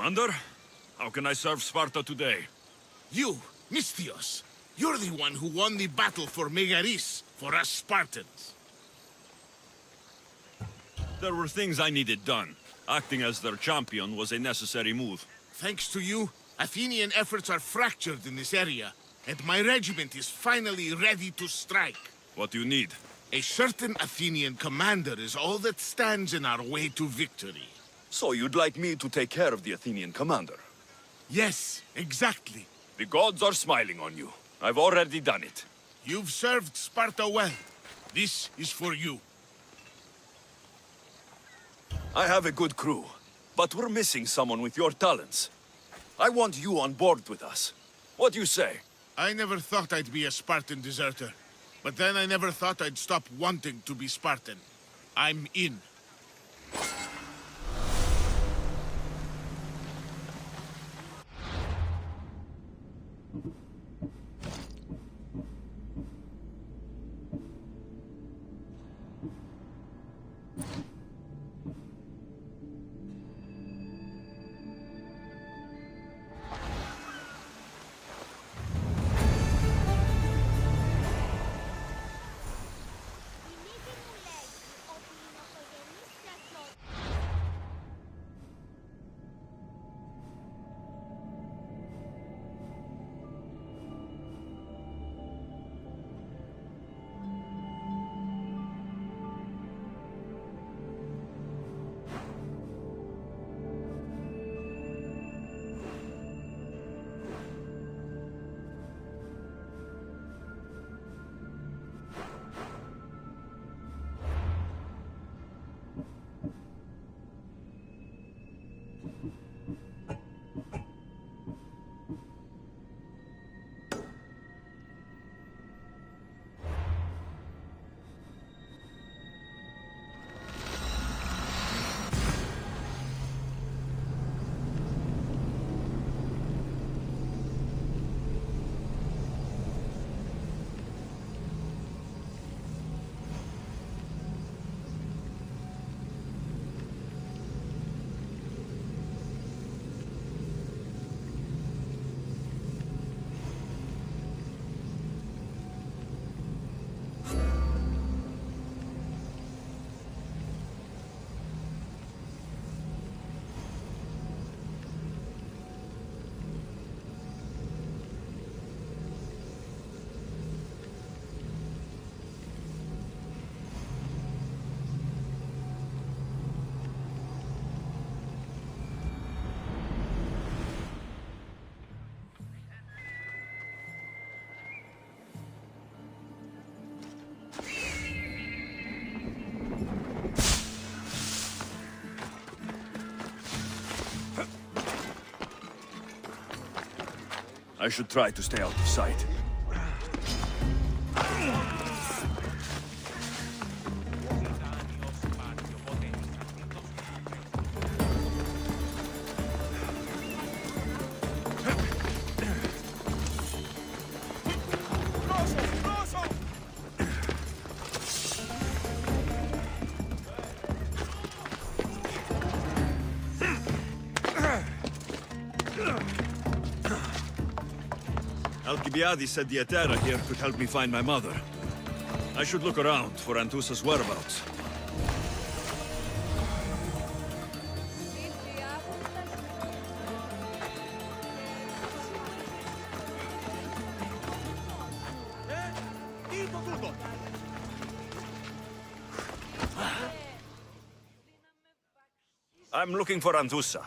Commander, how can I serve Sparta today? You, Mystios. You're the one who won the battle for Megaris, for us Spartans. There were things I needed done. Acting as their champion was a necessary move. Thanks to you, Athenian efforts are fractured in this area, and my regiment is finally ready to strike. What do you need? A certain Athenian commander is all that stands in our way to victory. So you'd like me to take care of the Athenian commander? Yes, exactly. The gods are smiling on you. I've already done it. You've served Sparta well. This is for you. I have a good crew, but we're missing someone with your talents. I want you on board with us. What do you say? I never thought I'd be a Spartan deserter. But then I never thought I'd stop wanting to be Spartan. I'm in. I should try to stay out of sight. Alcibiades said the Etera here could help me find my mother. I should look around for Antusa's whereabouts. I'm looking for Antusa.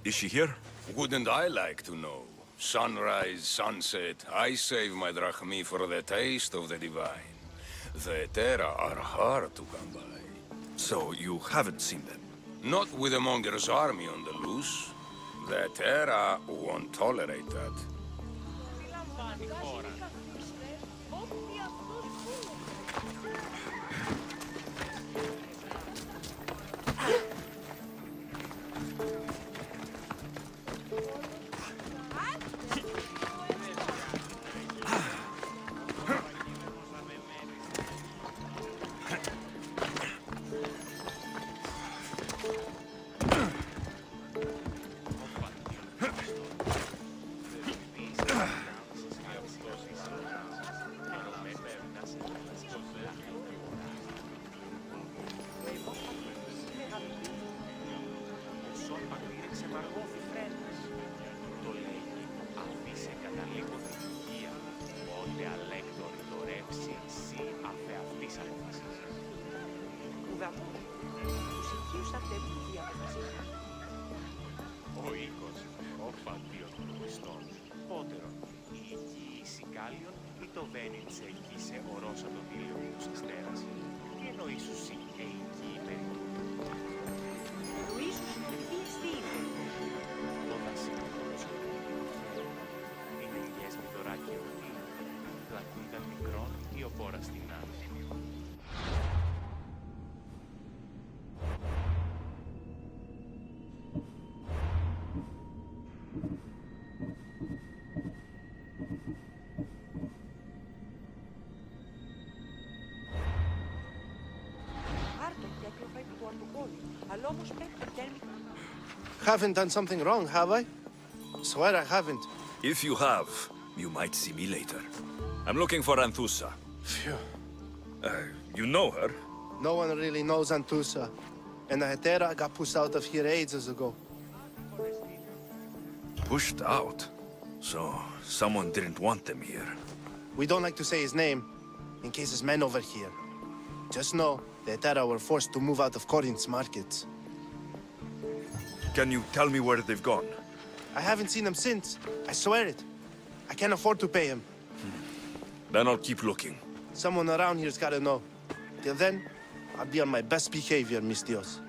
Is she here? Wouldn't I like to know? Sunrise, sunset, I save my drachmi for the taste of the divine. The Etera are hard to come by. So you haven't seen them? Not with the Monger's army on the loose. The Etera won't tolerate that. Ο οίκος, ο φαλτίος των πιστών, πότερον, η οικίηση κάλιον, ή το βένιτσε εκεί σε ορώσα τον ήλιο και τους αστέρας. Τι εννοείς σου σύ, εικοί περίπου. Το δασίλικος, είναι ηλιές με δωράκι ορτή, πλακούνταν μικρόν ή ο πόρας στην άκρη. Haven't done something wrong, have I? Swear I haven't. If you have, you might see me later. I'm looking for Anthusa. Phew. You know her? No one really knows Antusa. And the Hetera got pushed out of here ages ago. Pushed out? So, someone didn't want them here. We don't like to say his name, in case his men over here. Just know, the Hetera were forced to move out of Corinth's markets. Can you tell me where they've gone? I haven't seen him since. I swear it. I can't afford to pay him. Then I'll keep looking. Someone around here's gotta know. Till then, I'll be on my best behavior, mis Dios.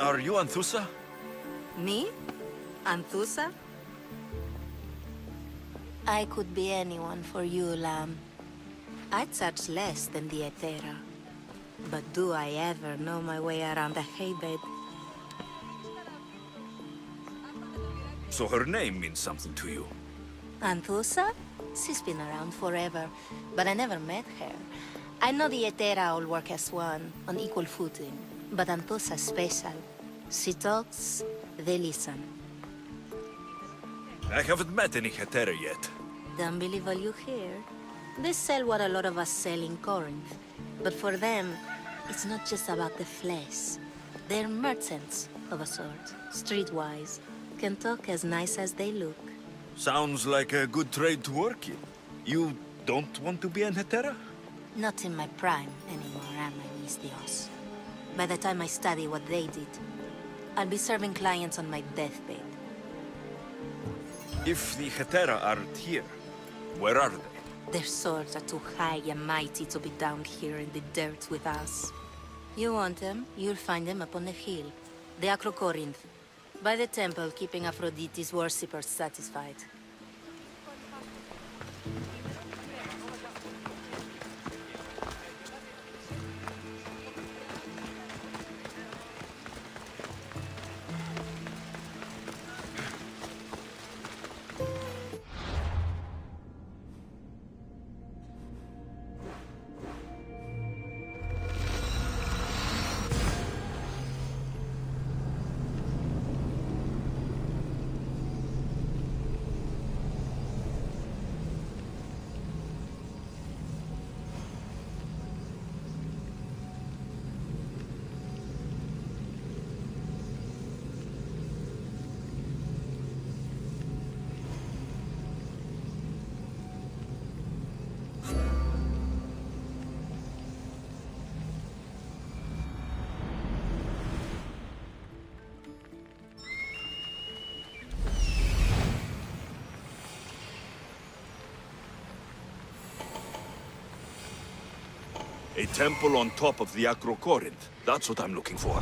Are you Anthusa? Me? Anthusa? I could be anyone for you, Lamb. I charge less than the Hetera. But do I ever know my way around a haybed? So her name means something to you. Anthusa? She's been around forever, but I never met her. I know the Hetera all work as one, on equal footing. But Anthusa's special. She talks, they listen. I haven't met any Hetera yet. Don't believe all you hear. They sell what a lot of us sell in Corinth. But for them, it's not just about the flesh. They're merchants, of a sort, streetwise. Can talk as nice as they look. Sounds like a good trade to work in. You don't want to be an Hetera? Not in my prime anymore, am I, mis Dios? By the time I study what they did, I'll be serving clients on my deathbed. If the Hetera aren't here, where are they? Their swords are too high and mighty to be down here in the dirt with us. You want them, you'll find them up on the hill. The Acrocorinth. By the temple, keeping Aphrodite's worshippers satisfied. A temple on top of the Acrocorinth. That's what I'm looking for.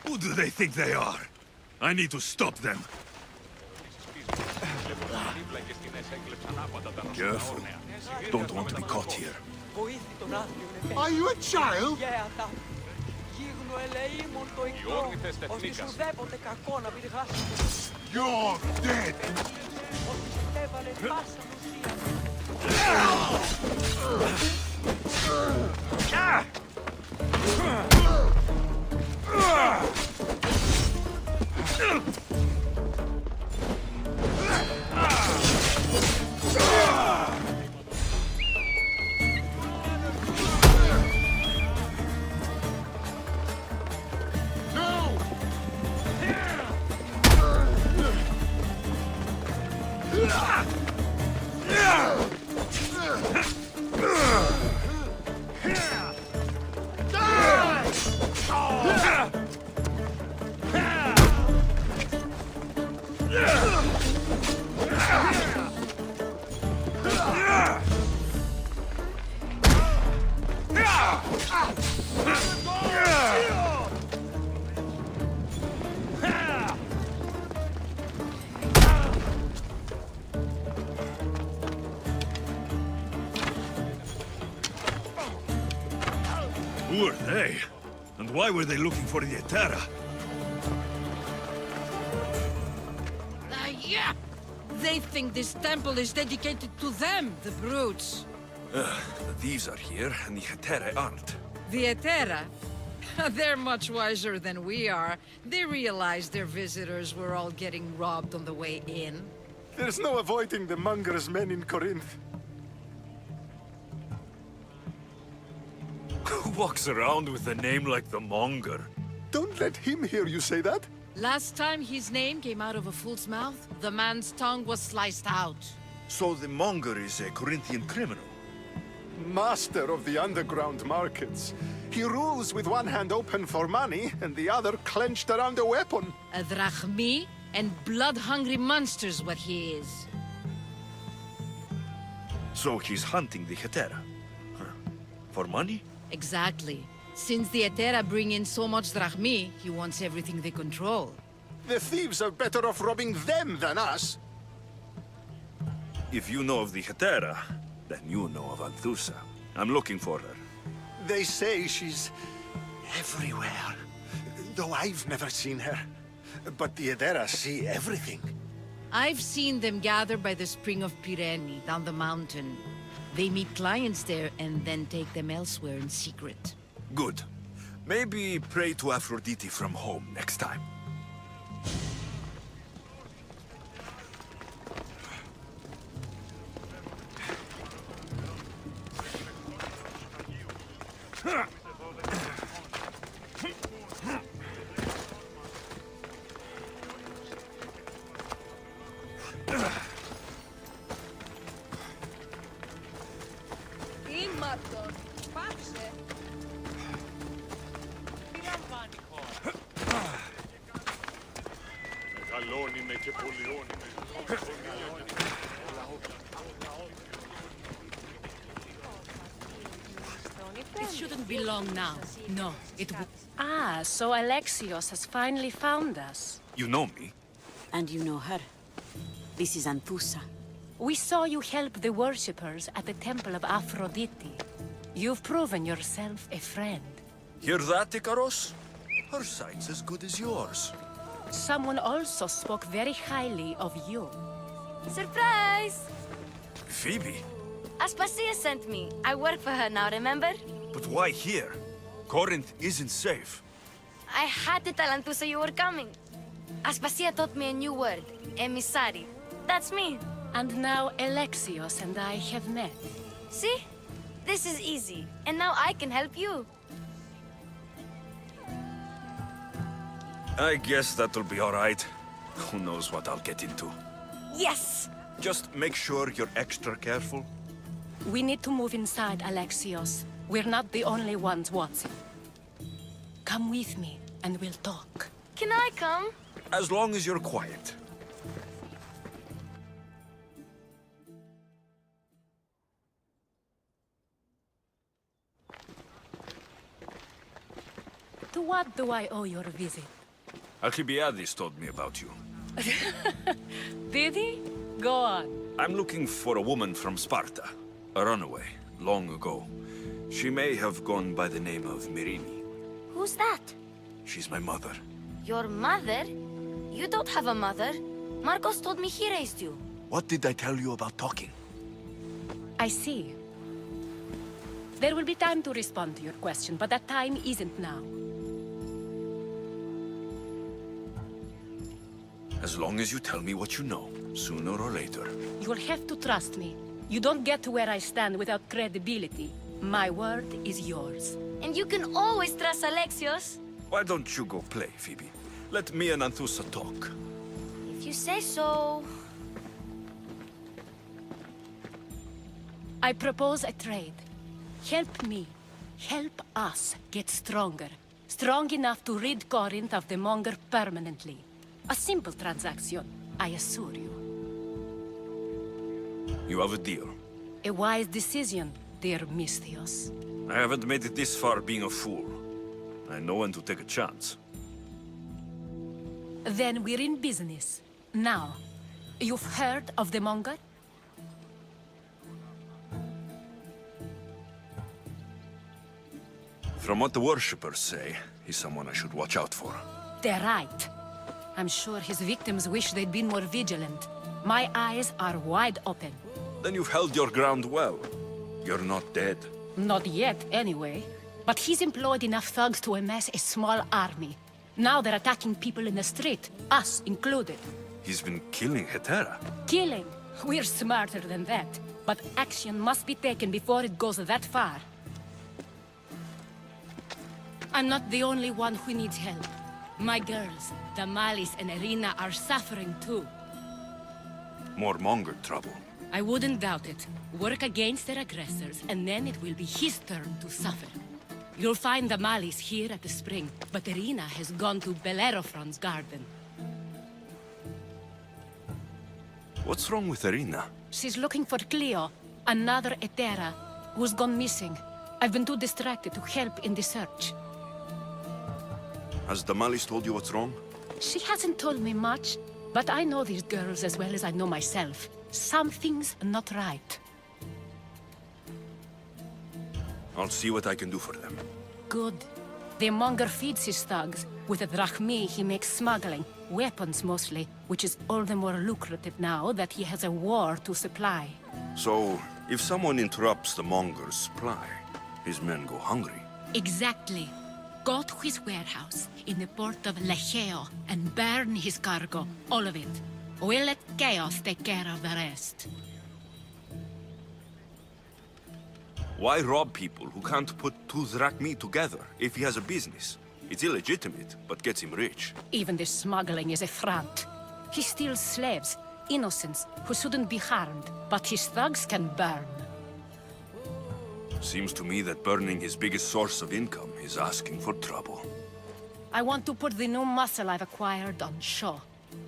Who do they think they are? I need to stop them. Careful. Don't want to be caught here. Are you a child? You're dead. Who are they? And why were they looking for the Etera? Yeah! They think this temple is dedicated to them, the brutes. The thieves are here, and the Etera aren't. The Etera? They're much wiser than we are. They realized their visitors were all getting robbed on the way in. There's no avoiding the monger's men in Corinth. Who walks around with a name like the Monger? Don't let him hear you say that. Last time his name came out of a fool's mouth, the man's tongue was sliced out. So the Monger is a Corinthian criminal? Master of the underground markets. He rules with one hand open for money and the other clenched around a weapon. A drachmi and blood-hungry monster's what he is. So he's hunting the Etera? Huh. For money? Exactly. Since the Etera bring in so much drachmi, he wants everything they control. The thieves are better off robbing them than us. If you know of the Etera, then you know of Anthusa. I'm looking for her. They say she's everywhere, though I've never seen her. But the Edera see everything. I've seen them gather by the spring of Pireni, down the mountain. They meet clients there and then take them elsewhere in secret. Good. Maybe pray to Aphrodite from home next time. It shouldn't be long now. No, it would... Ah, so Alexios has finally found us. You know me? And you know her. This is Anthusa. We saw you help the worshippers at the Temple of Aphrodite. You've proven yourself a friend. Hear that, Ikaros? Her sight's as good as yours. Someone also spoke very highly of you. Surprise! Phoebe? Aspasia sent me. I work for her now, remember? But why here? Corinth isn't safe. I had to tell Anthusa you were coming. Aspasia taught me a new word, emissary. That's me. And now Alexios and I have met. See? This is easy. And now I can help you. I guess that'll be all right. Who knows what I'll get into. Yes! Just make sure you're extra careful. We need to move inside, Alexios. We're not the only ones watching. Come with me, and we'll talk. Can I come? As long as you're quiet. To what do I owe your visit? Alcibiades told me about you. Did he? Go on. I'm looking for a woman from Sparta. A runaway, long ago. She may have gone by the name of Myrine. Who's that? She's my mother. Your mother? You don't have a mother. Marcos told me he raised you. What did I tell you about talking? I see. There will be time to respond to your question, but that time isn't now. As long as you tell me what you know, sooner or later. You'll have to trust me. You don't get to where I stand without credibility. My word is yours. And you can always trust Alexios. Why don't you go play, Phoebe? Let me and Anthusa talk. If you say so. I propose a trade. Help me. Help us get stronger. Strong enough to rid Corinth of the Monger permanently. A simple transaction, I assure you. You have a deal. A wise decision, dear Misthios. I haven't made it this far being a fool. I know when to take a chance. Then we're in business. Now, you've heard of the Monger? From what the worshippers say, he's someone I should watch out for. They're right. I'm sure his victims wish they'd been more vigilant. My eyes are wide open. Then you've held your ground well. You're not dead. Not yet, anyway. But he's employed enough thugs to amass a small army. Now they're attacking people in the street, us included. He's been killing Hetera. Killing? We're smarter than that. But action must be taken before it goes that far. I'm not the only one who needs help. My girls, Damalis and Irina, are suffering too. More Monger trouble. I wouldn't doubt it. Work against their aggressors, and then it will be his turn to suffer. You'll find Damalis here at the spring, but Irina has gone to Bellerophon's garden. What's wrong with Irina? She's looking for Cleo, another Hetera, who's gone missing. I've been too distracted to help in the search. Has Damalis told you what's wrong? She hasn't told me much, but I know these girls as well as I know myself. Something's not right. I'll see what I can do for them. Good. The Monger feeds his thugs. With the drachmi, he makes smuggling. Weapons, mostly, which is all the more lucrative now that he has a war to supply. So, if someone interrupts the Monger's supply, his men go hungry. Exactly. Go to his warehouse in the port of Lecheo and burn his cargo, all of it. We'll let chaos take care of the rest. Why rob people who can't put two drachmi together if he has a business? It's illegitimate, but gets him rich. Even the smuggling is a front. He steals slaves, innocents, who shouldn't be harmed, but his thugs can burn. Seems to me that burning his biggest source of income is asking for trouble. I want to put the new muscle I've acquired on show.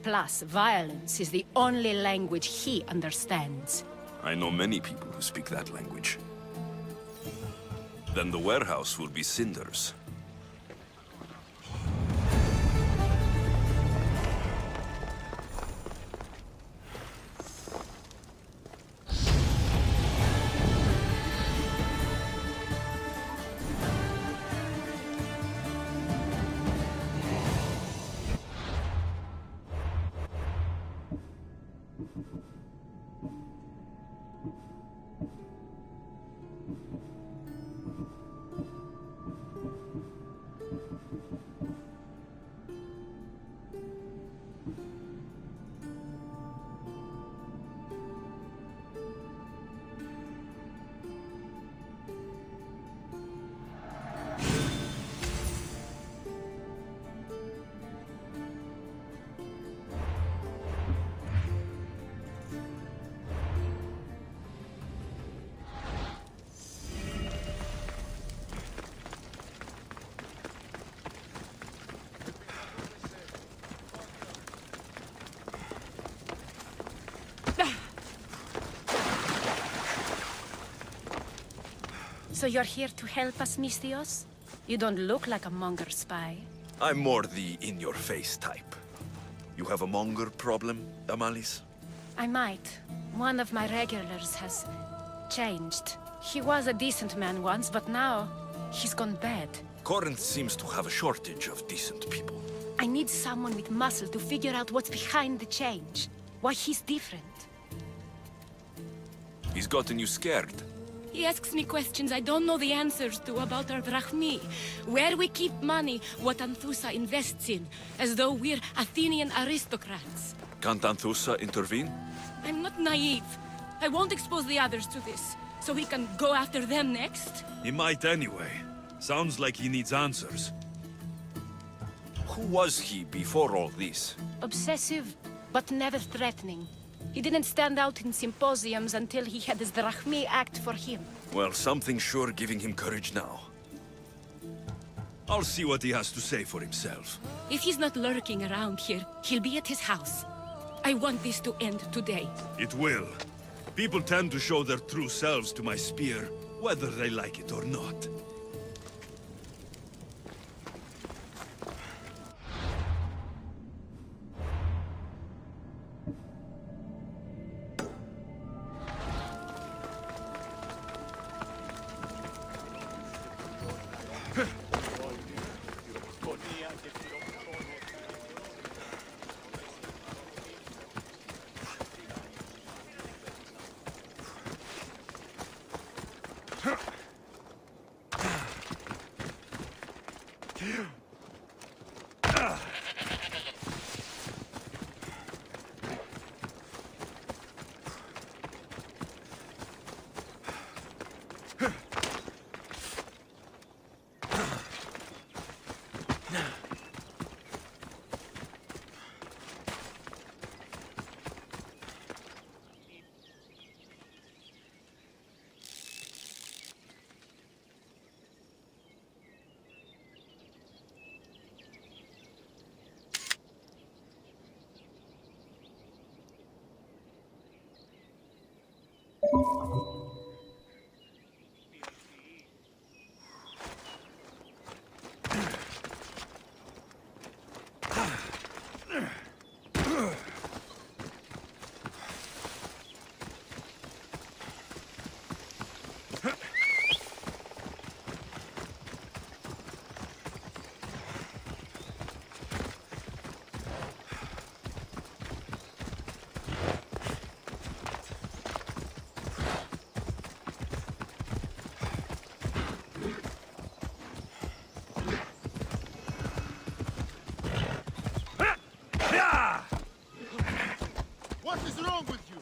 Plus, violence is the only language he understands. I know many people who speak that language. Then the warehouse will be cinders. So you're here to help us, Misthios? You don't look like a Monger spy. I'm more the in-your-face type. You have a Monger problem, Damalis? I might. One of my regulars has changed. He was a decent man once, but now he's gone bad. Corinth seems to have a shortage of decent people. I need someone with muscle to figure out what's behind the change. Why he's different. He's gotten you scared. He asks me questions I don't know the answers to about our drachmi, where we keep money, what Anthusa invests in, as though we're Athenian aristocrats. Can't Anthusa intervene? I'm not naive. I won't expose the others to this, so he can go after them next. He might anyway. Sounds like he needs answers. Who was he before all this? Obsessive, but never threatening. He didn't stand out in symposiums until he had his drachmi act for him. Well, something's sure giving him courage now. I'll see what he has to say for himself. If he's not lurking around here, he'll be at his house. I want this to end today. It will. People tend to show their true selves to my spear, whether they like it or not. What is wrong with you?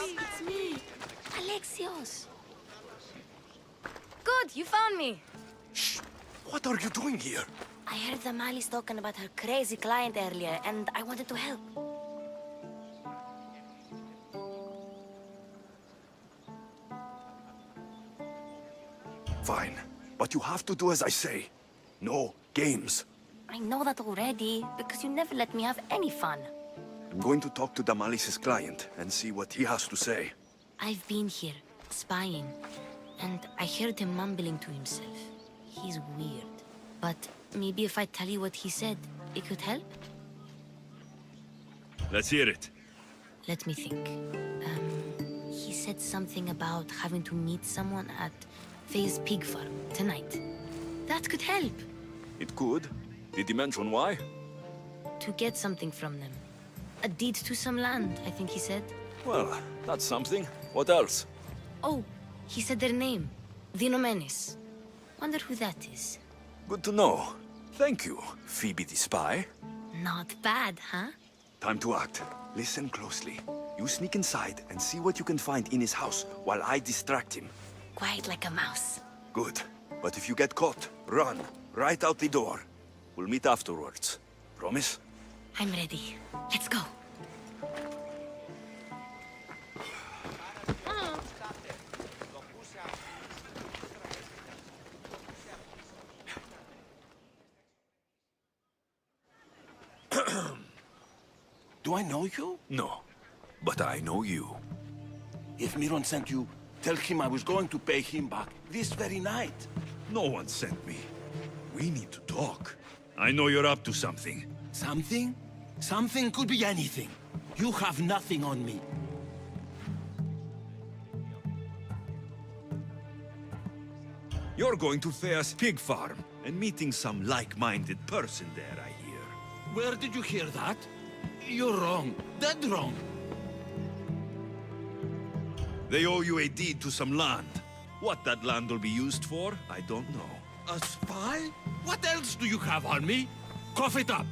It's me, Alexios. Good, you found me. Shh! What are you doing here? I heard the Mali's talking about her crazy client earlier, and I wanted to help. Fine, but you have to do as I say. No games. I know that already, because you never let me have any fun. I'm going to talk to Damalis's client and see what he has to say. I've been here, spying, and I heard him mumbling to himself. He's weird. But maybe if I tell you what he said, it could help? Let's hear it. Let me think. He said something about having to meet someone at Faye's pig farm tonight. That could help. It could. Did he mention why? To get something from them. A deed to some land, I think he said. Well, that's something. What else? Oh, he said their name. Dinomenes. Wonder who that is. Good to know. Thank you, Phoebe the spy. Not bad, huh? Time to act. Listen closely. You sneak inside and see what you can find in his house while I distract him. Quiet like a mouse. Good. But if you get caught, run. Right out the door. We'll meet afterwards. Promise? I'm ready. Let's go. Do I know you? No. But I know you. If Miron sent you, tell him I was going to pay him back this very night. No one sent me. We need to talk. I know you're up to something. Something? Something could be anything. You have nothing on me. You're going to Fea's pig farm and meeting some like-minded person there, I hear. Where did you hear that? You're wrong. Dead wrong. They owe you a deed to some land. What that land will be used for, I don't know. A spy? What else do you have on me? Cough it up.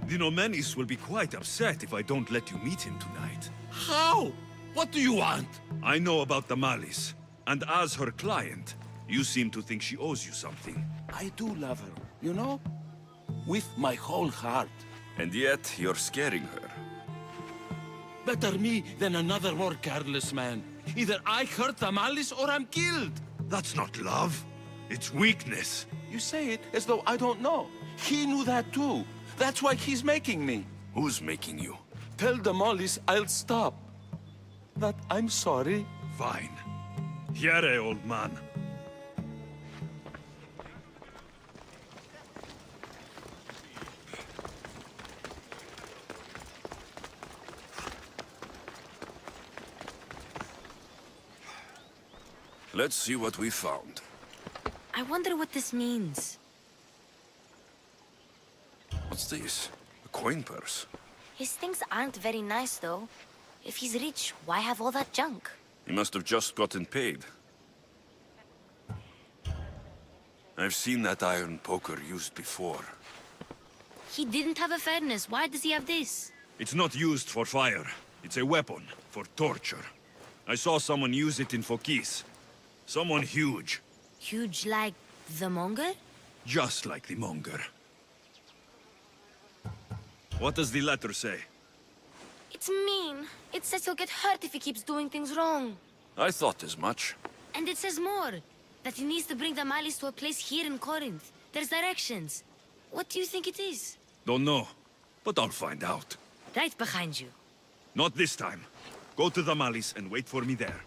The Nomenis will be quite upset if I don't let you meet him tonight. How? What do you want? I know about the Malice, and as her client, you seem to think she owes you something. I do love her, you know? With my whole heart. And yet, you're scaring her. Better me than another more careless man. Either I hurt the Malice or I'm killed. That's not love. It's weakness. You say it as though I don't know. He knew that too. That's why he's making me. Who's making you? Tell the Mollies I'll stop. That I'm sorry. Fine. Here, old man. Let's see what we found. I wonder what this means. What's this? A coin purse? His things aren't very nice, though. If he's rich, why have all that junk? He must have just gotten paid. I've seen that iron poker used before. He didn't have a furnace. Why does he have this? It's not used for fire. It's a weapon for torture. I saw someone use it in Fokis. Someone huge. Huge like the Monger? Just like the Monger. What does the letter say? It's mean. It says he'll get hurt if he keeps doing things wrong. I thought as much. And it says more. That he needs to bring the Malice to a place here in Corinth. There's directions. What do you think it is? Don't know, but I'll find out. Right behind you. Not this time. Go to the Malice and wait for me there.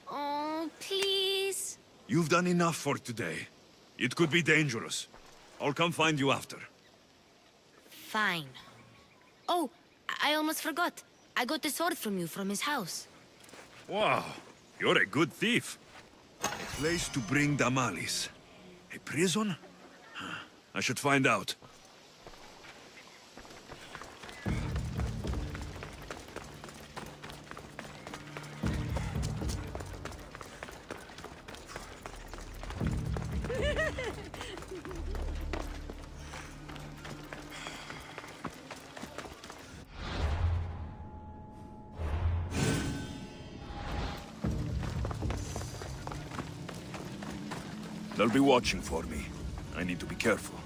Oh, please. You've done enough for today. It could be dangerous. I'll come find you after. Fine. Oh, I almost forgot. I got the sword from you from his house. Wow, you're a good thief. A place to bring the Malice. A prison? I should find out. They'll be watching for me. I need to be careful.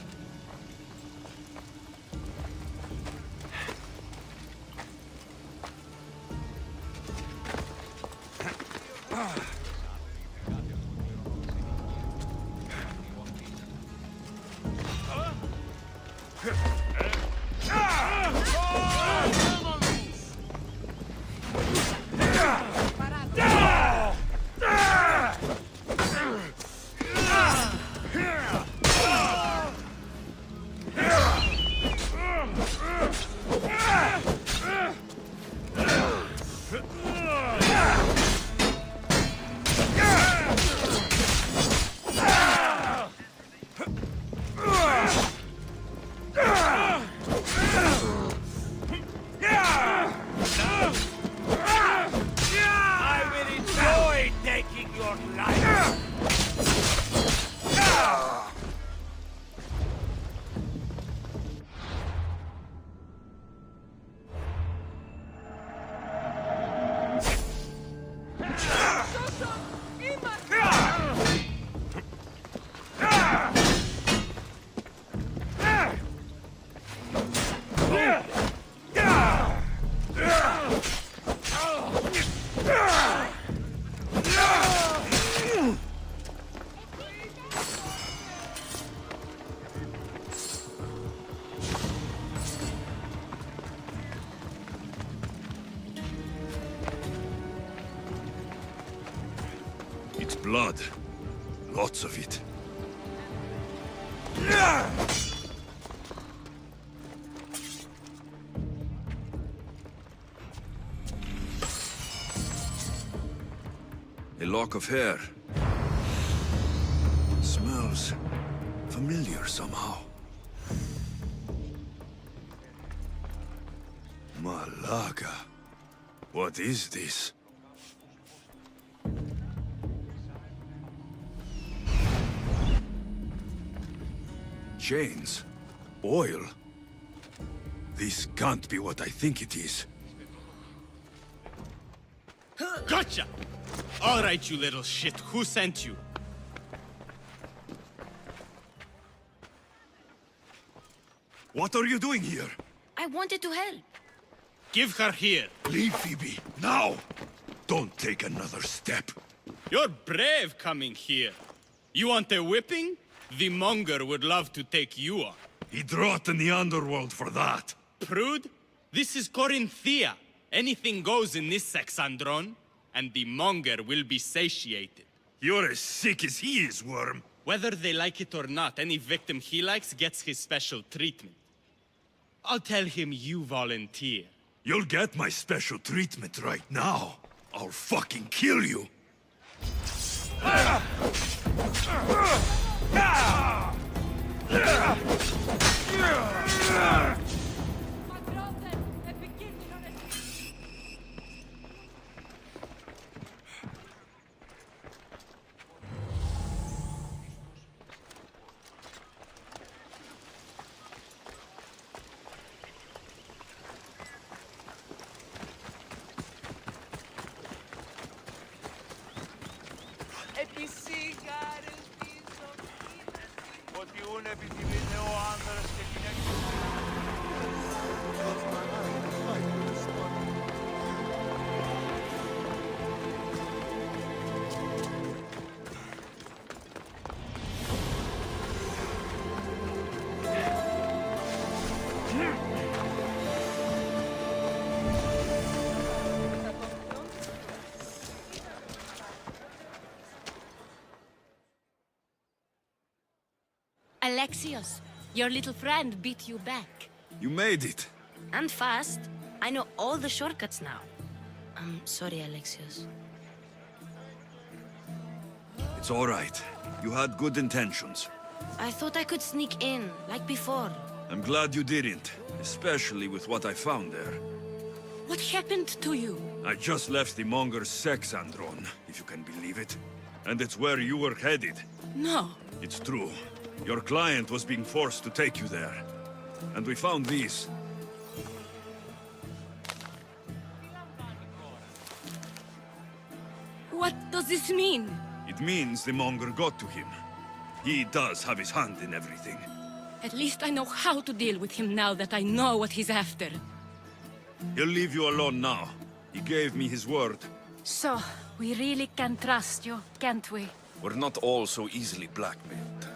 It's blood. Lots of it. A lock of hair. Smells familiar somehow. Malaga. What is this? Chains? Oil? This can't be what I think it is. Gotcha! All right, you little shit. Who sent you? What are you doing here? I wanted to help. Give her here. Leave, Phoebe, now! Don't take another step. You're brave coming here. You want a whipping? The monger would love to take you on. He'd rot in the underworld for that. Prude, this is Corinthia. Anything goes in this Sexandron, and the monger will be satiated. You're as sick as he is, Worm. Whether they like it or not, any victim he likes gets his special treatment. I'll tell him you volunteer. You'll get my special treatment right now. I'll fucking kill you. Alexios, your little friend beat you back. You made it. And fast. I know all the shortcuts now. I'm sorry, Alexios. It's all right. You had good intentions. I thought I could sneak in, like before. I'm glad you didn't, especially with what I found there. What happened to you? I just left the monger's Sexandron, if you can believe it. And it's where you were headed. No. It's true. Your client was being forced to take you there. And we found these. What does this mean? It means the monger got to him. He does have his hand in everything. At least I know how to deal with him now that I know what he's after. He'll leave you alone now. He gave me his word. So, we really can trust you, can't we? We're not all so easily blackmailed.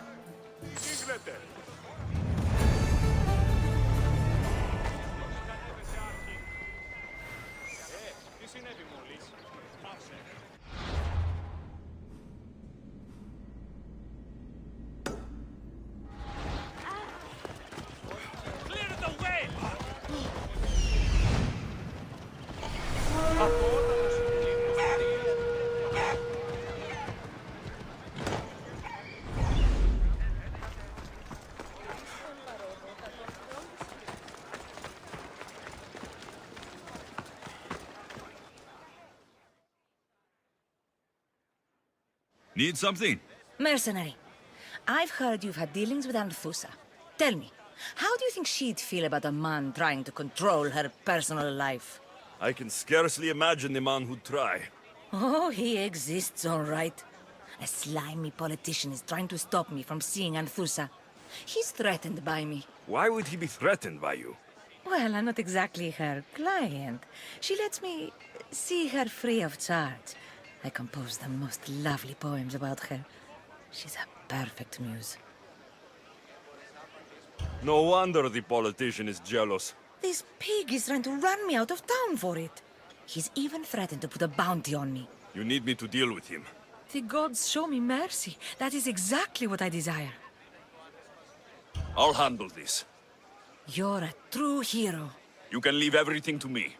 Need something? Mercenary, I've heard you've had dealings with Anthusa. Tell me, how do you think she'd feel about a man trying to control her personal life? I can scarcely imagine the man who'd try. Oh, he exists, all right. A slimy politician is trying to stop me from seeing Anthusa. He's threatened by me. Why would he be threatened by you? Well, I'm not exactly her client. She lets me see her free of charge. I compose the most lovely poems about her. She's a perfect muse. No wonder the politician is jealous. This pig is trying to run me out of town for it. He's even threatened to put a bounty on me. You need me to deal with him. The gods show me mercy. That is exactly what I desire. I'll handle this. You're a true hero. You can leave everything to me.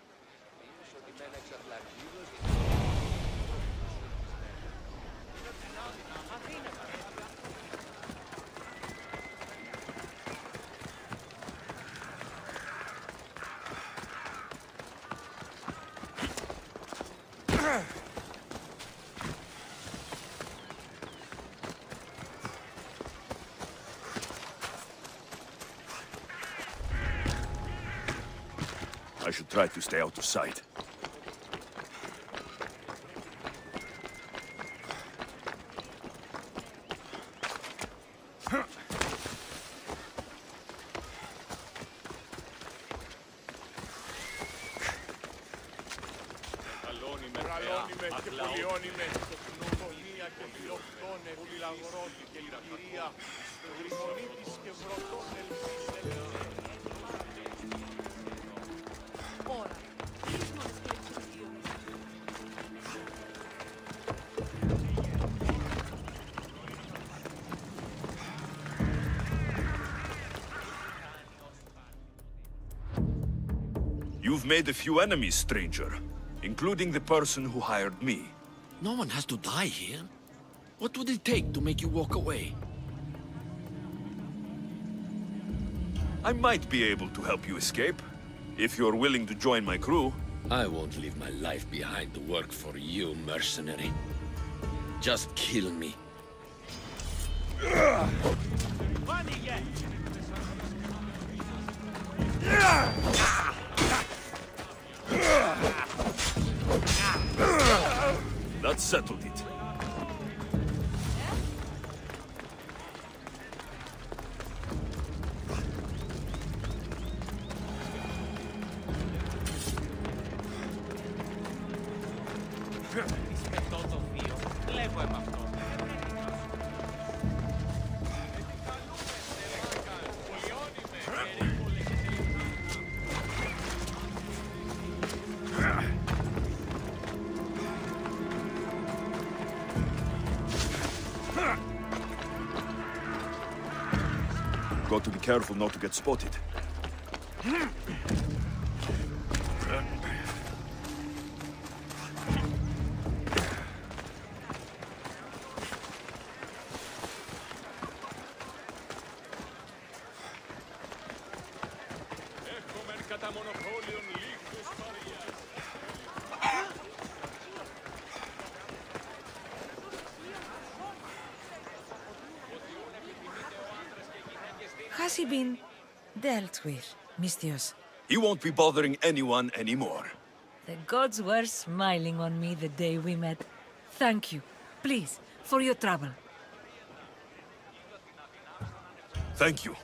I should try to stay out of sight. You've made a few enemies, stranger, including the person who hired me. No one has to die here. What would it take to make you walk away? I might be able to help you escape, if you're willing to join my crew. I won't leave my life behind to work for you, mercenary. Just kill me. That settled it. Got to be careful not to get spotted. Has he been dealt with, Mistios? He won't be bothering anyone anymore. The gods were smiling on me the day we met. Thank you, please, for your trouble. Thank you.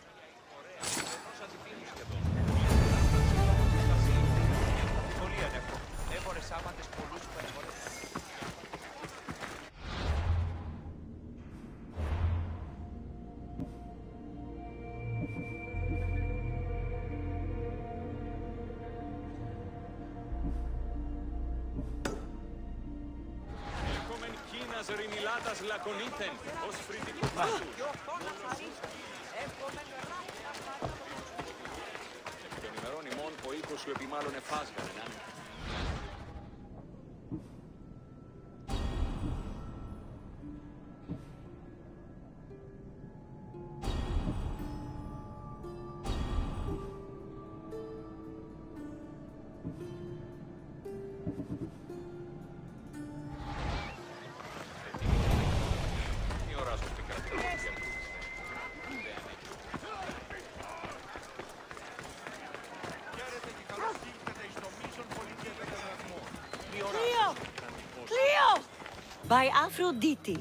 By Aphrodite.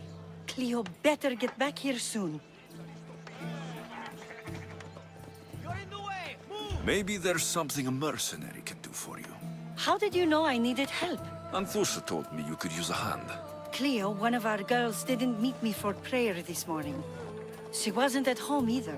Cleo better get back here soon. Maybe there's something a mercenary can do for you. How did you know I needed help? Anthusa told me you could use a hand. Cleo, one of our girls, didn't meet me for prayer this morning. She wasn't at home either.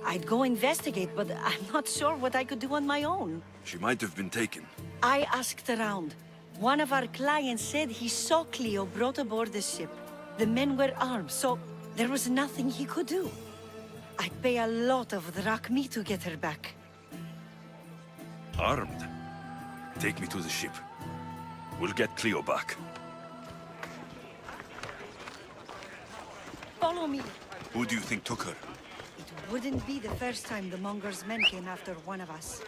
I'd go investigate, but I'm not sure what I could do on my own. She might have been taken. I asked around. One of our clients said he saw Cleo brought aboard the ship. The men were armed, so there was nothing he could do. I'd pay a lot of drachmi to get her back. Armed? Take me to the ship. We'll get Cleo back. Follow me. Who do you think took her? It wouldn't be the first time the Monger's men came after one of us.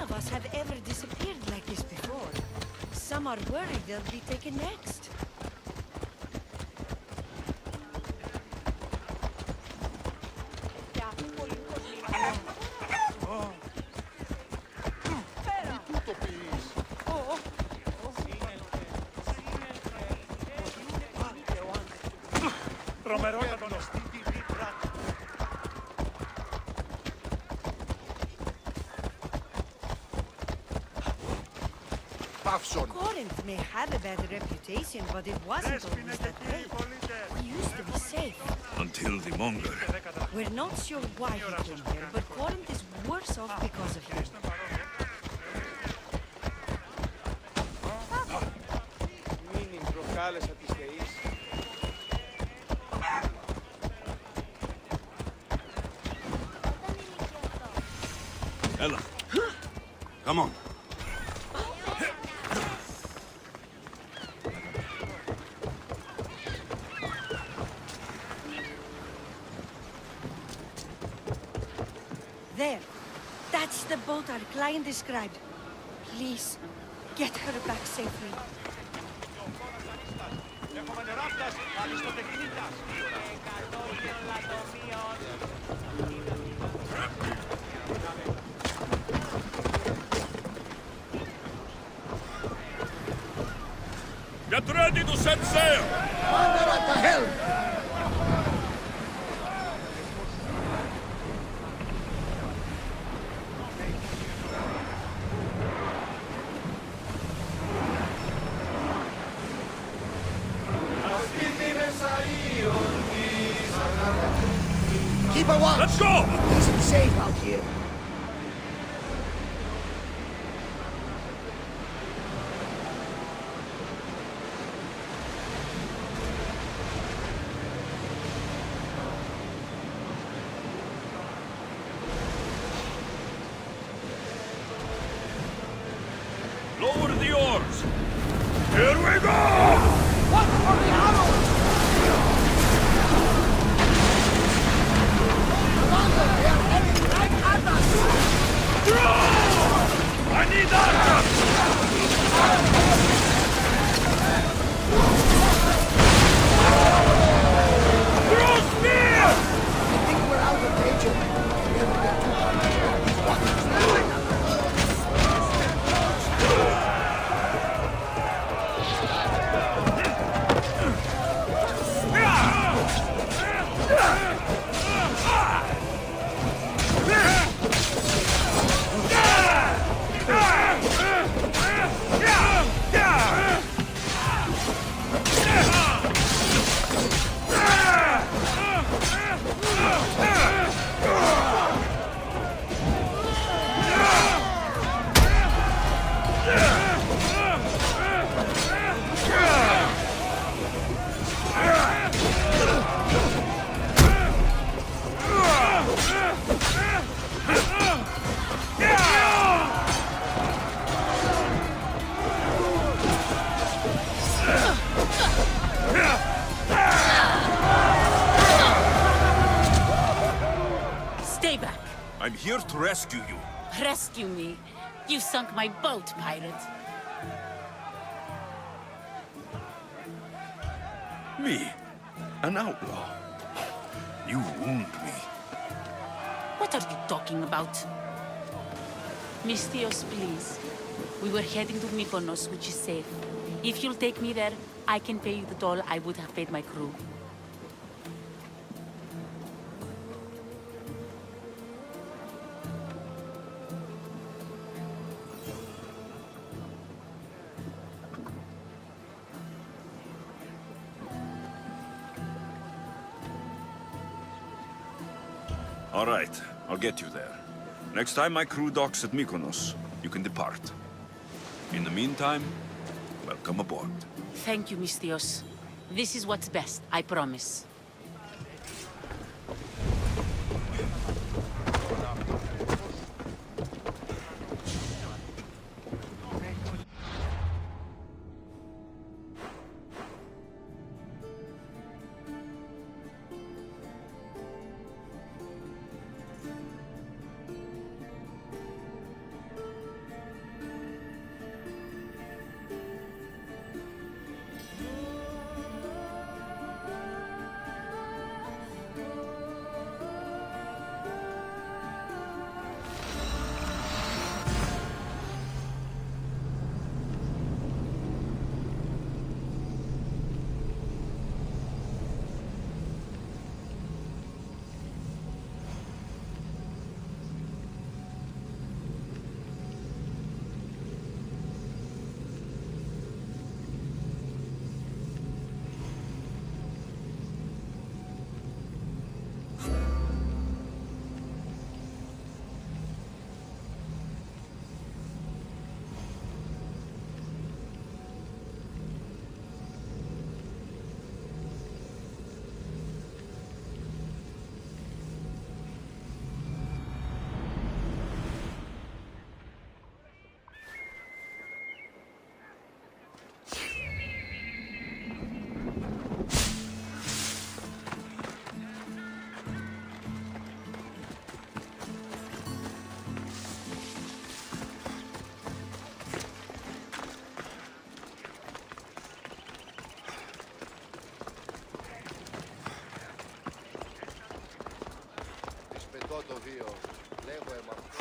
of us have ever disappeared like this before. Some are worried they'll be taken next. Corinth may have a bad reputation, but it wasn't always that way. We used to be safe. Until the Monger. We're not sure why he came here, but Corinth is worse off because of him. Ella. Come on. There. That's the boat our client described. Please, get her back safely. Get ready to set sail! Under at the helm! Keep a watch! Let's go! It isn't safe out here. Lower the oars! Here we go! Watch for the arrows! Commander, they are heading right at us! Throw! I need Throw spear! I think we're out of danger. We have to get too high. These watches now. Stay back. I'm here to rescue you. Rescue me. You sunk my boat, pirate. Me? An outlaw? You wound me. What are you talking about? Misthios, please. We were heading to Mykonos, which is safe. If you'll take me there, I can pay you the toll I would have paid my crew. All right, I'll get you there. Next time my crew docks at Mykonos, you can depart. In the meantime, welcome aboard. Thank you, Misthios. This is what's best, I promise. Αυτό το βίο. Λέγω αυτό.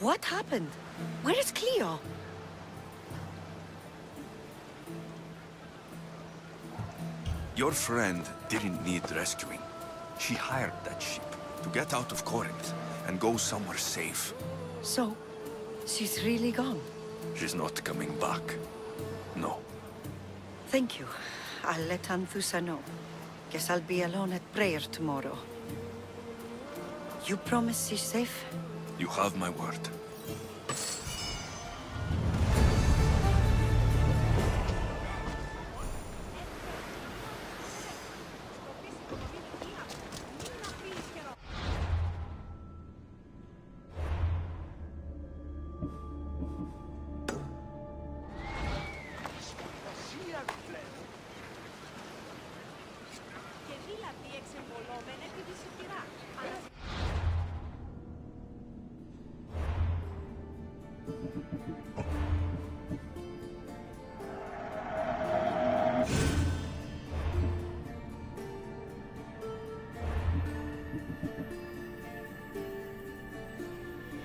What happened? Where is Cleo? Your friend didn't need rescuing. She hired that ship to get out of Corinth and go somewhere safe. So, she's really gone. She's not coming back. No. Thank you. I'll let Anthusa know. Guess I'll be alone at prayer tomorrow. You promise she's safe? You have my word.